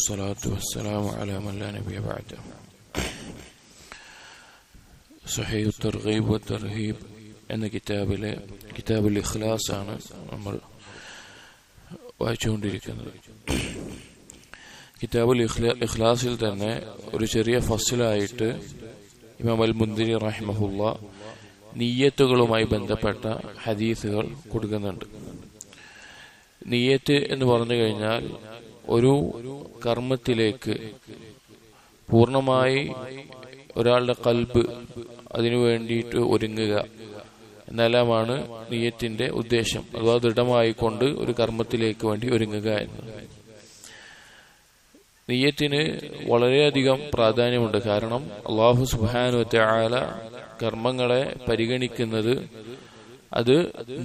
والصلاة والسلام على من لا نبي بعده. സഹീഹ് തർഗീബ് വ തർഹീബ് എന്ന കിതാബുൽ ഇഖ്ലാസ് ആണ് നമ്മൾ വായിച്ചുകൊണ്ടിരിക്കുന്നത്. കിതാബുൽ ഇഖ്ലാസിൽ തന്നെ ഒരു ചെറിയ ഫസ്ലായിട്ട് ഇമാം അൽ മുൻദിരി റഹിമഹുല്ലാ നിയ്യത്തുകളുമായി ബന്ധപ്പെട്ട ഹദീസുകൾ കൊടുക്കുന്നുണ്ട്. നിയ്യത്ത് എന്ന് പറഞ്ഞു കഴിഞ്ഞാൽ ഒരു കർമ്മത്തിലേക്ക് പൂർണ്ണമായി ഒരാളുടെ ഖൽബ് അതിനു വേണ്ടിയിട്ട് ഒരുങ്ങുക എന്നെല്ലാമാണ് നിയ്യത്തിന്റെ ഉദ്ദേശം. അഥവാ ദൃഢമായിക്കൊണ്ട് ഒരു കർമ്മത്തിലേക്ക് വേണ്ടി ഒരുങ്ങുക എന്ന്. നിയ്യത്തിന് വളരെയധികം പ്രാധാന്യമുണ്ട്. കാരണം അല്ലാഹു സുബ്ഹാനഹു വ തആല കർമ്മങ്ങളെ പരിഗണിക്കുന്നത് അത്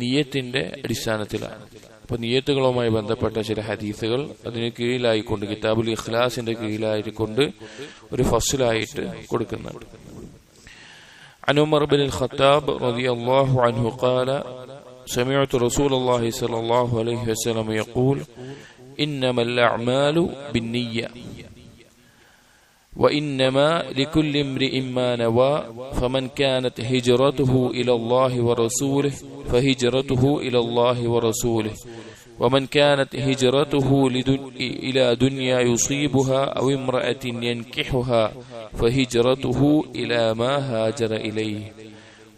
നിയ്യത്തിന്റെ അടിസ്ഥാനത്തിലാണ്. അപ്പൊ നിയ്യത്തുകളുമായി ബന്ധപ്പെട്ട ചില ഹദീസുകൾ അതിന് കീഴിലായിക്കൊണ്ട് കിതാബുൽ ഇഖ്ലാസിന്റെ കീഴിലായിക്കൊണ്ട് ഒരു ഫസ്ലായിട്ട് കൊടുക്കുന്നുണ്ട്. عن عمر بن الخطاب رضي الله عنه قال سمعت رسول الله صلى الله عليه وسلم يقول إنما الأعمال بالنية وإنما لكل امرئ ما نوى فمن كانت هجرته إلى الله ورسوله فهجرته إلى الله ورسوله ومن كانت هجرته إلى دنيا يصيبها أو امرأة ينكحها فهجرته إلى ما هاجر إليه.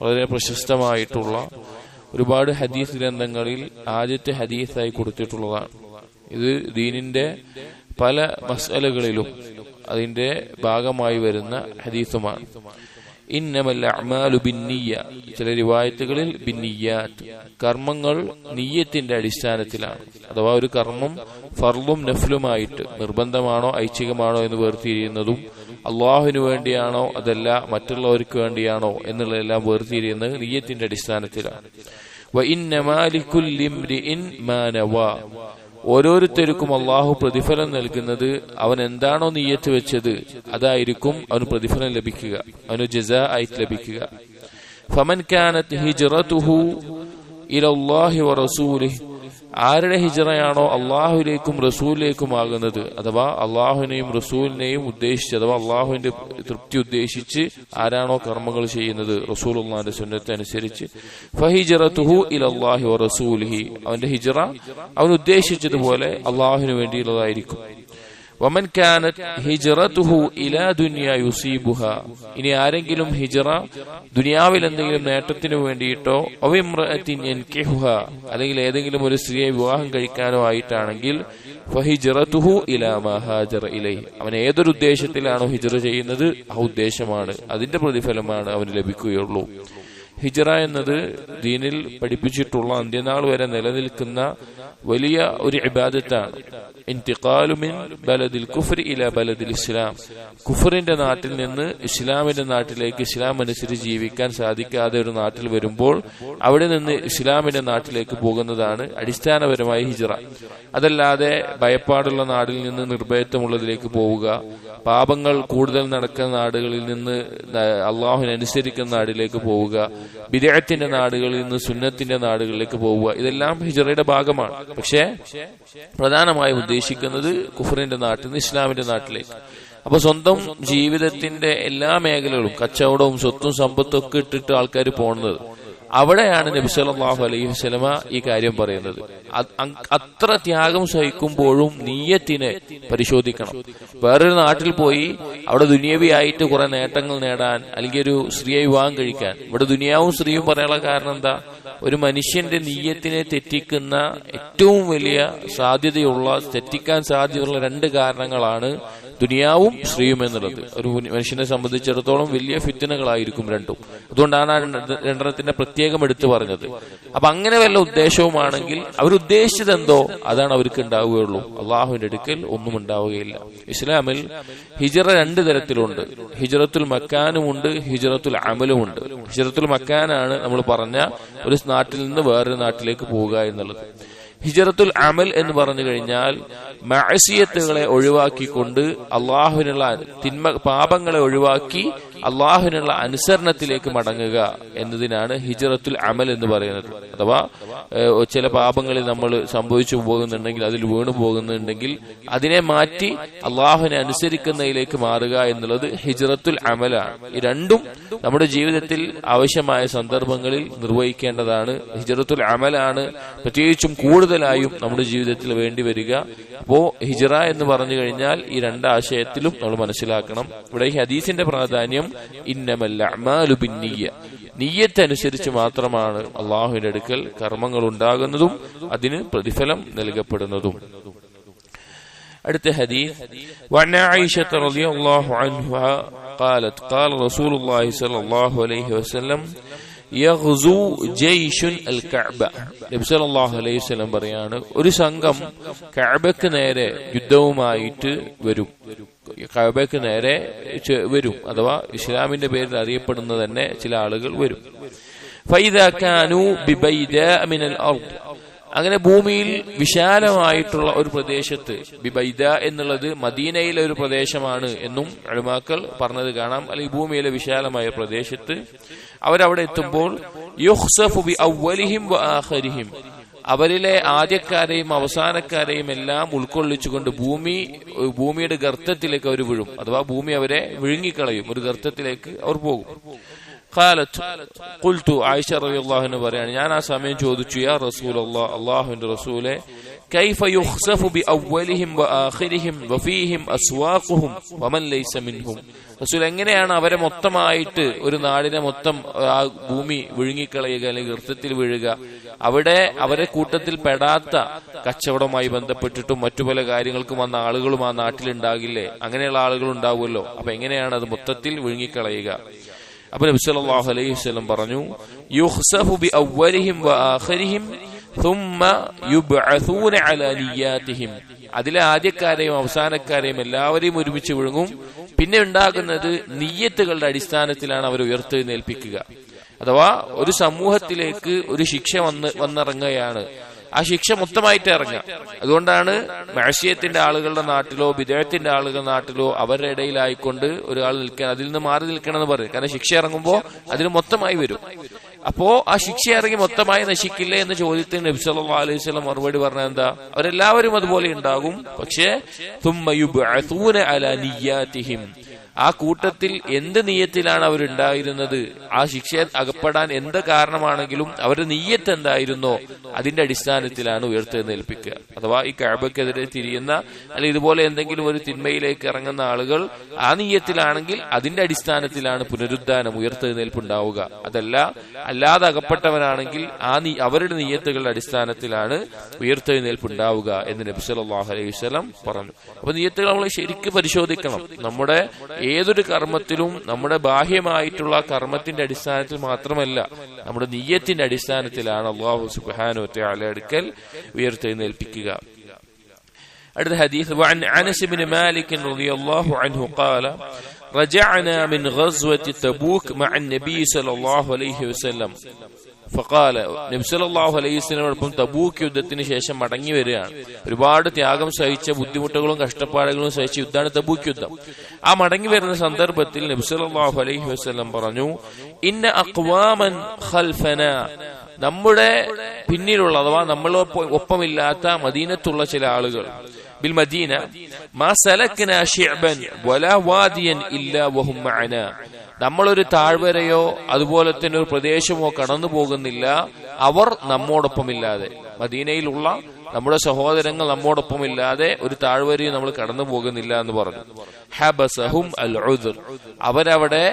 വളരെ പ്രശസ്തമായിട്ടുള്ള ഒരുപാട് ഹദീസ് ഗ്രന്ഥങ്ങളിൽ ആദ്യത്തെ ഹദീസായി കൊടുത്തിട്ടുള്ളതാണ്. ഇത് ദീനിന്റെ പല മസ്അലകളിലും അതിന്റെ ഭാഗമായി വരുന്ന ഹദീസുമാണ്. ഇന്നമൽ അഅ്മാലു ബിന്നിയ്യ, ചില റിവായത്തുകളിൽ ബിന്നിയ്യാത്ത്, കർമ്മങ്ങൾ നിയ്യത്തിന്റെ അടിസ്ഥാനത്തിലാണ്. അഥവാ ഒരു കർമ്മം ഫർളും നഫ്ലുമായിട്ട് നിർബന്ധമാണോ ഐച്ഛികമാണോ എന്ന് വേർതിരിയുന്നതും അള്ളാഹുവിന് വേണ്ടിയാണോ അതല്ല മറ്റുള്ളവർക്ക് വേണ്ടിയാണോ എന്നുള്ളതെല്ലാം വേർതിരിയുന്നത് നിയ്യത്തിന്റെ അടിസ്ഥാനത്തിലാണ്. വഇന്നമാ ലികുല്ലി ഇംരിഇൻ മാ നവാ, ഓരോരുത്തർക്കും അള്ളാഹു പ്രതിഫലം നൽകുന്നത് അവൻ എന്താണോ നിയ്യത്ത് വെച്ചത് അതായിരിക്കും അവന് പ്രതിഫലം ലഭിക്കുക, അവന് ജസാ ആയിട്ട് ലഭിക്കുക. ഫമൻ കാനത് ഹിജ്റതുഹു ഇലല്ലാഹി വറസൂലിഹി, ആരുടെ ഹിജ്റയാണോ അള്ളാഹുലേക്കും റസൂലിലേക്കും ആകുന്നത്, അഥവാ അള്ളാഹുവിനെയും റസൂലിനെയും ഉദ്ദേശിച്ച് അഥവാ അള്ളാഹുവിന്റെ തൃപ്തി ഉദ്ദേശിച്ച് ആരാണോ കർമ്മങ്ങൾ ചെയ്യുന്നത് റസൂലുള്ളാഹിന്റെ സുന്നത്ത് അനുസരിച്ച്, ഫഹിജ്റതുഹു ഇലല്ലാഹി വറസൂലിഹി, അവന്റെ ഹിജ്റ അവൻ ഉദ്ദേശിച്ചതുപോലെ അള്ളാഹുവിന് വേണ്ടിയുള്ളതായിരിക്കും. വമൻ കാനത് ഹിജ്റതുഹു ഇലാ ദുനിയാ യുസീബുഹാ, ഇനി ആരെങ്കിലും ഹിജ്റ ദുനിയാവിൽ എന്തെങ്കിലും നേട്ടത്തിന് വേണ്ടിയിട്ടോ അവ ഇംറഅത്തിൻ യൻകിഹുഹാ, അല്ലെങ്കിൽ ഏതെങ്കിലും ഒരു സ്ത്രീയെ വിവാഹം കഴിക്കാനോ ആയിട്ടാണെങ്കിൽ ഫഹിജ്റതുഹു ഇലാ മാ ഹാജറ ഇലൈഹി, അവൻ ഏതൊരു ഉദ്ദേശത്തിലാണോ ഹിജ്റ ചെയ്യുന്നത് ആ ഉദ്ദേശമാണ്, അതിന്റെ പ്രതിഫലമാണ് അവന് ലഭിക്കുകയുള്ളൂ. ഹിജ്റ എന്നത് ദീനിൽ പഠിപ്പിച്ചിട്ടുള്ള അന്ത്യനാൾ വരെ നിലനിൽക്കുന്ന വലിയ ഒരു ഇബാദത്താണ്. ഇന്തിഖാലു മിൻ ബലദിൽ കുഫ്രി ഇലാ ബലദിൽ ഇസ്ലാം, കുഫറിന്റെ നാട്ടിൽ നിന്ന് ഇസ്ലാമിന്റെ നാട്ടിലേക്ക് ഇസ്ലാം അനുസരിച്ച് ജീവിക്കാൻ സാധിക്കാതെ ഒരു നാട്ടിൽ വരുമ്പോൾ അവിടെ നിന്ന് ഇസ്ലാമിന്റെ നാട്ടിലേക്ക് പോകുന്നതാണ് അടിസ്ഥാനപരമായ ഹിജ്റ. അതല്ലാതെ ഭയപ്പാടുള്ള നാടിൽ നിന്ന് നിർഭയത്വമുള്ളതിലേക്ക് പോവുക, പാപങ്ങൾ കൂടുതൽ നടക്കുന്ന നാടുകളിൽ നിന്ന് അള്ളാഹുവിനനുസരിക്കുന്ന നാടിലേക്ക് പോവുക, ബിദ്അത്തിന്റെ നാടുകളിൽ നിന്ന് സുന്നത്തിന്റെ നാടുകളിലേക്ക് പോവുക, ഇതെല്ലാം ഹിജ്റയുടെ ഭാഗമാണ്. പക്ഷേ പ്രധാനമായും ഉദ്ദേശിക്കുന്നത് കുഫറിന്റെ നാട്ടിൽ നിന്ന് ഇസ്ലാമിന്റെ നാട്ടിലേക്ക്. അപ്പൊ സ്വന്തം ജീവിതത്തിന്റെ എല്ലാ മേഖലകളും കച്ചവടവും സ്വത്തും സമ്പത്തും ഒക്കെ ഇട്ടിട്ട് ആൾക്കാർ പോകുന്നത്, അവിടെയാണ് നബി സല്ലല്ലാഹു അലൈഹി വസല്ലമ ഈ കാര്യം പറയുന്നത്. അത്ര ത്യാഗം സഹിക്കുമ്പോഴും നിയ്യത്തിനെ പരിശോധിക്കണം. വേറൊരു നാട്ടിൽ പോയി അവിടെ ദുനിയവിയായിട്ട് കുറെ നേട്ടങ്ങൾ നേടാൻ അല്ലെങ്കിൽ ഒരു സ്ത്രീയെ വിവാഹം കഴിക്കാൻ, ഇവിടെ ദുനിയാവും സ്ത്രീയും പറയാനുള്ള കാരണം എന്താ? ഒരു മനുഷ്യന്റെ നിയ്യത്തിനെ തെറ്റിക്കുന്ന ഏറ്റവും വലിയ തെറ്റിക്കാൻ സാധ്യതയുള്ള രണ്ട് കാരണങ്ങളാണ് ദുനിയാവും സ്ത്രീയും എന്നുള്ളത്. ഒരു മനുഷ്യനെ സംബന്ധിച്ചിടത്തോളം വലിയ ഫിത്നകളായിരിക്കും രണ്ടും. അതുകൊണ്ടാണ് ആ രണ്ടെണ്ണത്തിന്റെ പ്രത്യേകം എടുത്തു പറഞ്ഞത്. അപ്പൊ അങ്ങനെ വല്ല ഉദ്ദേശവുമാണെങ്കിൽ അവരുദ്ദേശിച്ചത് എന്തോ അതാണ് അവർക്ക് ഉണ്ടാവുകയുള്ളൂ, അള്ളാഹുവിന്റെ അടുക്കൽ ഒന്നും ഉണ്ടാവുകയില്ല. ഇസ്ലാമിൽ ഹിജ്റ രണ്ട് തരത്തിലുണ്ട്. ഹിജ്റത്തുൽ മക്കാനുമുണ്ട്, ഹിജ്റത്തുൽ അമലുമുണ്ട്. ഹിജ്റത്തുൽ മക്കാനാണ് നമ്മൾ പറഞ്ഞ ഒരു നാട്ടിൽ നിന്ന് വേറൊരു നാട്ടിലേക്ക് പോവുക എന്നുള്ളത്. ഹിജ്റത്തുൽ അമൽ എന്ന് പറഞ്ഞു കഴിഞ്ഞാൽ മഅസിയത്തുകളെ ഒഴിവാക്കിക്കൊണ്ട് അള്ളാഹുവിനുള്ള പാപങ്ങളെ ഒഴിവാക്കി അള്ളാഹുവിനുള്ള അനുസരണത്തിലേക്ക് മടങ്ങുക എന്നതിനാണ് ഹിജ്റത്തുൽ അമൽ എന്ന് പറയുന്നത്. അഥവാ ചില പാപങ്ങളിൽ നമ്മൾ സംഭവിച്ചു പോകുന്നുണ്ടെങ്കിൽ, അതിൽ വീണു പോകുന്നുണ്ടെങ്കിൽ അതിനെ മാറ്റി അള്ളാഹുവിനെ അനുസരിക്കുന്നതിലേക്ക് മാറുക എന്നുള്ളത് ഹിജ്റത്തുൽ അമലാണ്. ഈ രണ്ടും നമ്മുടെ ജീവിതത്തിൽ ആവശ്യമായ സന്ദർഭങ്ങളിൽ നിർവഹിക്കേണ്ടതാണ്. ഹിജ്റത്തുൽ അമലാണ് പ്രത്യേകിച്ചും കൂടുതലായും നമ്മുടെ ജീവിതത്തിൽ വേണ്ടി വരിക. അപ്പോ ഹിജ്റ എന്ന് പറഞ്ഞു കഴിഞ്ഞാൽ ഈ രണ്ടാശയത്തിലും നമ്മൾ മനസ്സിലാക്കണം. ഇവിടെ ഈ ഹദീസിന്റെ പ്രാധാന്യം ഇന്നമൽ അഅ്മാലു ബിന്നിയ്യ, നിയ്യത്ത് അനുസരിച്ച് മാത്രമാണ് അള്ളാഹുവിന്റെ അടുക്കൽ കർമ്മങ്ങൾ ഉണ്ടാകുന്നതും അതിന് പ്രതിഫലം നൽകപ്പെടുന്നതും. അടുത്ത ഹദീസ് വഅൻ ആയിഷ റളിയല്ലാഹു അൻഹാ قالت قال رسول الله صلى الله عليه وسلم യഗ്സു ജയ്ഷുൻ അൽ കഅബ. നബി സല്ലല്ലാഹു അലൈഹി വസല്ലം പറയാണ്, ഒരു സംഘം കഅബയ്ക്ക് നേരെ യുദ്ധവുമായിട്ട് വരും. കഅബയ്ക്ക് നേരെ വരും, അഥവാ ഇസ്ലാമിന്റെ പേരിൽ അറിയപ്പെടുന്ന തന്നെ ചില ആളുകൾ വരും. ഫൈദാ കാനൂ ബിബൈദാ മിനൽ അർദ്, അങ്ങനെ ഭൂമിയിൽ വിശാലമായിട്ടുള്ള ഒരു പ്രദേശത്ത്, ബിബൈദ എന്നുള്ളത് മദീനയിലെ ഒരു പ്രദേശമാണ് എന്നും ഉലമാക്കൾ പറഞ്ഞത് കാണാം. അല്ലെങ്കിൽ ഭൂമിയിലെ വിശാലമായ പ്രദേശത്ത് അവരവിടെ എത്തുമ്പോൾ യുഖ്സഫു ബി അവ്വലിഹിം വ ആഖിരിഹിം, അവരിലെ ആദ്യക്കാരെയും അവസാനക്കാരെയും എല്ലാം ഉൾക്കൊള്ളിച്ചുകൊണ്ട് ഭൂമിയുടെ ഗർത്തത്തിലേക്ക് അവർ വീഴും. അഥവാ ഭൂമി അവരെ വിഴുങ്ങിക്കളയും, ഒരു ഗർത്തത്തിലേക്ക് അവർ പോകും. ഖാലത്ത് ഖുൽതു, ആയിഷ റളിയല്ലാഹു അൻഹ പറയാണ്, ഞാൻ ആ സമയം ചോദിച്ചു, യാ റസൂലല്ലാഹ്, അല്ലാഹുവിന്റെ റസൂലേ, കൈഫ യുഖ്സഫു ബി അവ്വലിഹിം വ ആഖിരിഹിം വഫീഹിം അസ്വാഖുഹും വമൻ ലൈസ മിൻഹും. റസൂൽ, എങ്ങനെയാണ് അവരെ മൊത്തമായിട്ട്, ഒരു നാടിനെ മൊത്തം ആ ഭൂമി വിഴുങ്ങിക്കളയുക, അല്ലെങ്കിൽ ഗർത്തത്തിൽ വീഴുക? അവിടെ അവരെ കൂട്ടത്തിൽ പെടാത്ത കച്ചവടവുമായി ബന്ധപ്പെട്ടിട്ടും മറ്റു പല കാര്യങ്ങൾക്കും വന്ന ആളുകളും ആ നാട്ടിലുണ്ടാകില്ലേ? അങ്ങനെയുള്ള ആളുകൾ ഉണ്ടാവുമല്ലോ. അപ്പൊ എങ്ങനെയാണ് അത് മൊത്തത്തിൽ വിഴുങ്ങിക്കളയുക? അപ്പൊ നബി സല്ലല്ലാഹു അലൈഹി വസല്ലം പറഞ്ഞു, യുഖ്സഫു ബി അവ്വലിഹിം വ ആഖിരിഹിം ثم يبعثون على نياتهم, അതിലെ ആദ്യക്കാരെയും അവസാനക്കാരെയും എല്ലാവരെയും ഒരുമിച്ച് വിഴുങ്ങും. പിന്നെ ഉണ്ടാകുന്നത് നിയ്യത്തുകളുടെ അടിസ്ഥാനത്തിലാണ് അവർ ഉയർത്തെഴുന്നേൽപ്പിക്കുക. അഥവാ ഒരു സമൂഹത്തിലേക്ക് ഒരു ശിക്ഷ വന്നിറങ്ങുകയാണ്. ആ ശിക്ഷ മൊത്തമായിട്ട് ഇറങ്ങുക. അതുകൊണ്ടാണ് മഅസിയത്തിന്റെ ആളുകളുടെ നാട്ടിലോ ബിദ്അത്തിന്റെ ആളുകളുടെ നാട്ടിലോ അവരുടെ ഇടയിലായിക്കൊണ്ട് ഒരാൾ നിൽക്കാൻ, അതിൽ നിന്ന് മാറി നിൽക്കണം എന്ന് പറയും. കാരണം ശിക്ഷ ഇറങ്ങുമ്പോൾ അതിന് മൊത്തമായി വരും. അപ്പോ ആ ശിക്ഷ ഇറങ്ങി മൊത്തമായി നശിക്കില്ലേ എന്ന ചോദ്യത്തിന് നബി സല്ലല്ലാഹു അലൈഹി വസല്ലം മറുപടി പറഞ്ഞത് എന്താ? അവരെല്ലാവരും അതുപോലെ ഉണ്ടാകും, പക്ഷേ ثم يبعثون على نياتهم, ആ കൂട്ടത്തിൽ എന്ത് നിയ്യത്തിലാണ് അവരുണ്ടായിരുന്നത്, ആ ശിക്ഷ അകപ്പെടാൻ എന്ത് കാരണമാണെങ്കിലും അവരുടെ നിയ്യത്ത് എന്തായിരുന്നോ അതിന്റെ അടിസ്ഥാനത്തിലാണ് ഉയർത്തെഴുന്നേൽപ്പിക്കുക. അഥവാ ഈ കഅബയ്ക്കെതിരെ തിരിയുന്ന അല്ലെങ്കിൽ ഇതുപോലെ എന്തെങ്കിലും ഒരു തിന്മയിലേക്ക് ഇറങ്ങുന്ന ആളുകൾ ആ നിയ്യത്തിലാണെങ്കിൽ അതിന്റെ അടിസ്ഥാനത്തിലാണ് പുനരുദ്ധാനം, ഉയർത്തെഴുന്നേൽപ്പ് ഉണ്ടാവുക. അല്ലാതെ അകപ്പെട്ടവനാണെങ്കിൽ അവരുടെ നിയ്യത്തുകളുടെ അടിസ്ഥാനത്തിലാണ് ഉയർത്തെഴുന്നേൽപ്പ് ഉണ്ടാവുക എന്ന് നബി സല്ലല്ലാഹു അലൈഹി വസല്ലം പറഞ്ഞു. അപ്പൊ നിയ്യത്തുകൾ നമ്മൾ ശരിക്കും പരിശോധിക്കണം. നമ്മുടെ ഏതൊരു കർമ്മത്തിലും നമ്മുടെ ബാഹ്യമായിട്ടുള്ള കർമ്മത്തിന്റെ അടിസ്ഥാനത്തിൽ മാത്രമല്ല, നമ്മുടെ നിയ്യത്തിന്റെ അടിസ്ഥാനത്തിലാണ് അല്ലാഹു സുബ്ഹാനഹു വ തആല അടുക്കൽ ഉയർത്തെഴുന്നേൽപ്പിക്കുക. അടുത്ത ഹദീസ് വഅൻ അനസ് ഇബ്നു മാലിക് റളിയല്ലാഹു അൻഹു ഖാല رجعنا من غزوة تبوك مع النبي صلى الله عليه وسلم فقال, നബി സല്ലല്ലാഹു അലൈഹി വസല്ലം തബൂക്ക് യുദ്ധത്തിന് ശേഷം മടങ്ങി വരികയാണ്. ഒരുപാട് ത്യാഗം സഹിച്ച, ബുദ്ധിമുട്ടുകളും കഷ്ടപ്പാടുകളും സഹിച്ച യുദ്ധമാണ് തബൂക്ക് യുദ്ധം. ആ മടങ്ങി വരുന്ന സന്ദർഭത്തിൽ നബി സല്ലല്ലാഹു അലൈഹി വസല്ലം പറഞ്ഞു, ഇന്ന അഖ്വാമൻ ഖൽഫനാ, നമ്മുടെ പിന്നിലുള്ള അഥവാ നമ്മളൊപ്പമില്ലാത്ത മദീനത്തുള്ള ചില ആളുകൾ, ബിൽ മദീന മാ സലക്നാ ശിഅബൻ വലാ വാദിയൻ ഇല്ലാ വഹും മഅനാ, നമ്മളൊരു താഴ്വരയോ അതുപോലെ തന്നെ ഒരു പ്രദേശമോ കടന്നു പോകുന്നില്ല അവർ നമ്മോടൊപ്പമില്ലാതെ. മദീനയിലുള്ള നമ്മുടെ സഹോദരങ്ങൾ നമ്മോടൊപ്പമില്ലാതെ ഒരു താഴ്വരയും നമ്മൾ കടന്നു പോകുന്നില്ല എന്ന് പറഞ്ഞു. ഹബസഹും അൽ ഉദ്ർ, അവരവിടെ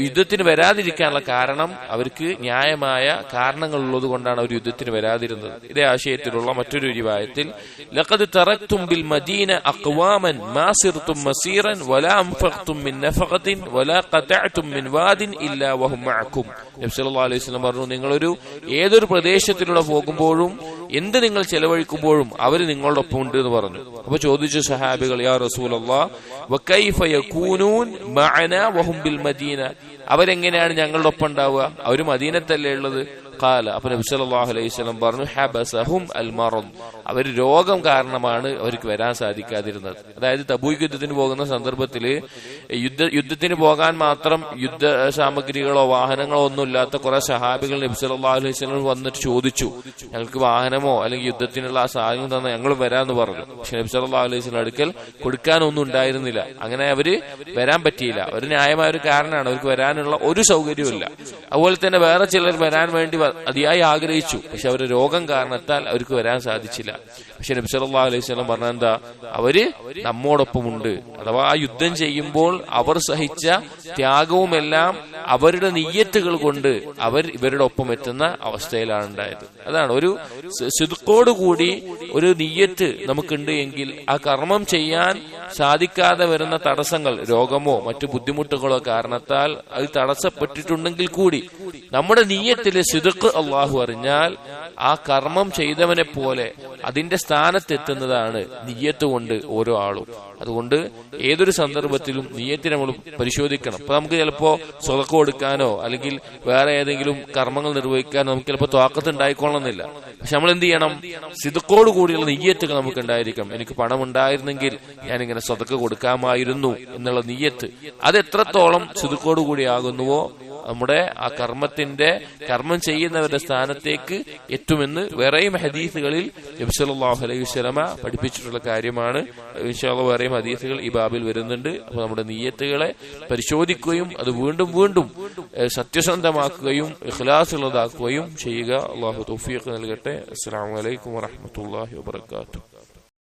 യുദ്ധത്തിന് വരാതിരിക്കാനുള്ള കാരണം അവർക്ക് ന്യായമായ കാരണങ്ങൾ ഉള്ളത് കൊണ്ടാണ് അവർ യുദ്ധത്തിന് വരാതിരുന്നത്. ഇതേ ആശയത്തിലുള്ള മറ്റൊരു റിവായത്തിൽ ലഖദ് തറക്തും ബിൽ മദീന അഖ്വാമൻ മാ സിർതും മസീറൻ വലാ അൻഫഖ്തും മിൻ നഫഖത്തിൻ വലാ ഖതഅതും മിൻ വാദിൻ ഇല്ലാ വഹും മഅകും. നബി സല്ലല്ലാഹു അലൈഹി വസല്ലം പറഞ്ഞു, നിങ്ങളൊരു ഏതൊരു പ്രദേശത്തിലൂടെ പോകുമ്പോഴും എന്ത് നിങ്ങൾ ചെലവഴിക്കുമ്പോഴും അവർ നിങ്ങളുടെ ഒപ്പം ഉണ്ട് എന്ന് പറഞ്ഞു. അപ്പൊ ചോദിച്ചു സഹാബികൾ, യാ റസൂലല്ലാഹ് വകൈഫ യകൂനൂൻ മഅനാ വഹും ബിൽ മദീന, അവരെങ്ങനെയാണ് ഞങ്ങളുടെ ഒപ്പം ഉണ്ടാവുക? അവർ മദീനത്തല്ലേ ഉള്ളത്? ഖാല, അപ്പോൾ നബി സല്ലല്ലാഹു അലൈഹി വസല്ലം പറഞ്ഞു ഹബസഹും അൽ മറദ്, അവർ രോഗം കാരണമാണ് അവർക്ക് വരാൻ സാധിക്കാതിരുന്നത്. അതായത് തബൂക്ക് യുദ്ധത്തിന് പോകുന്ന സന്ദർഭത്തിൽ യുദ്ധത്തിന് പോകാൻ മാത്രം യുദ്ധ സാമഗ്രികളോ വാഹനങ്ങളോ ഒന്നും ഇല്ലാത്ത കുറെ സഹാബികൾ നബി സല്ലല്ലാഹു അലൈഹി വസല്ലം വന്നിട്ട് ചോദിച്ചു, ഞങ്ങൾക്ക് വാഹനമോ അല്ലെങ്കിൽ യുദ്ധത്തിനുള്ള ആ സാധനം തന്നെ ഞങ്ങൾ വരാമെന്ന് പറഞ്ഞു. പക്ഷെ നബി സല്ലല്ലാഹു അലൈഹി വസല്ലം അടുക്കൽ കൊടുക്കാനൊന്നും ഉണ്ടായിരുന്നില്ല. അങ്ങനെ അവര് വരാൻ പറ്റിയില്ല. ഒരു ന്യായമായ ഒരു കാരണമാണ്, അവർക്ക് വരാനുള്ള ഒരു സൗകര്യവും ഇല്ല. അതുപോലെ തന്നെ വേറെ ചിലർ വരാൻ വേണ്ടി അതിയായി ആഗ്രഹിച്ചു, പക്ഷെ അവരുടെ രോഗം കാരണത്താൽ അവർക്ക് വരാൻ സാധിച്ചില്ല. പക്ഷെ നബി സല്ലല്ലാഹു അലൈഹി വസല്ലം പറഞ്ഞ എന്താ, അവര് നമ്മോടൊപ്പമുണ്ട്. അഥവാ ആ യുദ്ധം ചെയ്യുമ്പോൾ അവർ സഹിച്ച ത്യാഗവുമെല്ലാം അവരുടെ നിയ്യത്തുകൾ കൊണ്ട് അവർ ഇവരുടെ ഒപ്പം എത്തുന്ന അവസ്ഥയിലാണ് ഉണ്ടായത്. അതാണ് ഒരു സിദ്ഖോടുകൂടി ഒരു നിയ്യത്ത് നമുക്കുണ്ട് എങ്കിൽ ആ കർമ്മം ചെയ്യാൻ സാധിക്കാതെ വരുന്ന തടസ്സങ്ങൾ, രോഗമോ മറ്റു ബുദ്ധിമുട്ടുകളോ കാരണത്താൽ അത് തടസ്സപ്പെട്ടിട്ടുണ്ടെങ്കിൽ കൂടി നമ്മുടെ നിയ്യത്തിലെ സിദ്ഖ് അള്ളാഹു അറിഞ്ഞാൽ ആ കർമ്മം ചെയ്തവനെ പോലെ അതിന്റെ സ്ഥാനത്തെത്തുന്നതാണ് നിയ്യത്ത് കൊണ്ട് ഓരോ ആളും. അതുകൊണ്ട് ഏതൊരു സന്ദർഭത്തിലും നിയ്യത്തിനെ നമ്മൾ പരിശോധിക്കണം. അപ്പൊ നമുക്ക് ചിലപ്പോ സ്വതക്ക കൊടുക്കാനോ അല്ലെങ്കിൽ വേറെ ഏതെങ്കിലും കർമ്മങ്ങൾ നിർവഹിക്കാനോ നമുക്ക് ചിലപ്പോൾ ത്വാഖത്ത് ഉണ്ടായിക്കൊള്ളുന്നില്ല. പക്ഷെ നമ്മൾ എന്ത് ചെയ്യണം, സിദ്ഖോട് കൂടിയുള്ള നിയ്യത്തുകൾ നമുക്ക് ഉണ്ടായിരിക്കണം. എനിക്ക് പണം ഉണ്ടായിരുന്നെങ്കിൽ ഞാനിങ്ങനെ സ്വതക്ക കൊടുക്കാമായിരുന്നു എന്നുള്ള നിയ്യത്ത്, അത് എത്രത്തോളം സിദ്ഖോട് കൂടി ആകുന്നുവോ നമ്മുടെ ആ കർമ്മം ചെയ്യുന്നവരുടെ സ്ഥാനത്തേക്ക് എത്തുമെന്ന് വേറെയും ഹദീസുകളിൽ നബി സല്ലല്ലാഹു അലൈഹി വസല്ലമ പഠിപ്പിച്ചിട്ടുള്ള കാര്യമാണ്. ഇൻഷാ അല്ലാഹ് വേറെയും ഹദീസുകൾ ഈ ബാബിൽ വരുന്നുണ്ട്. അപ്പോൾ നമ്മുടെ നിയ്യത്തുകളെ പരിശോധിക്കുകയും അത് വീണ്ടും വീണ്ടും സത്യസന്ധമാക്കുകയും ഇഖ്ലാസ് ഉള്ളതാക്കുകയും ചെയ്യുക. അല്ലാഹു തൗഫീഖ് നൽകട്ടെ. അസ്സലാമു അലൈക്കും വറഹ്മത്തുള്ളാഹി വബറകാതുഹു.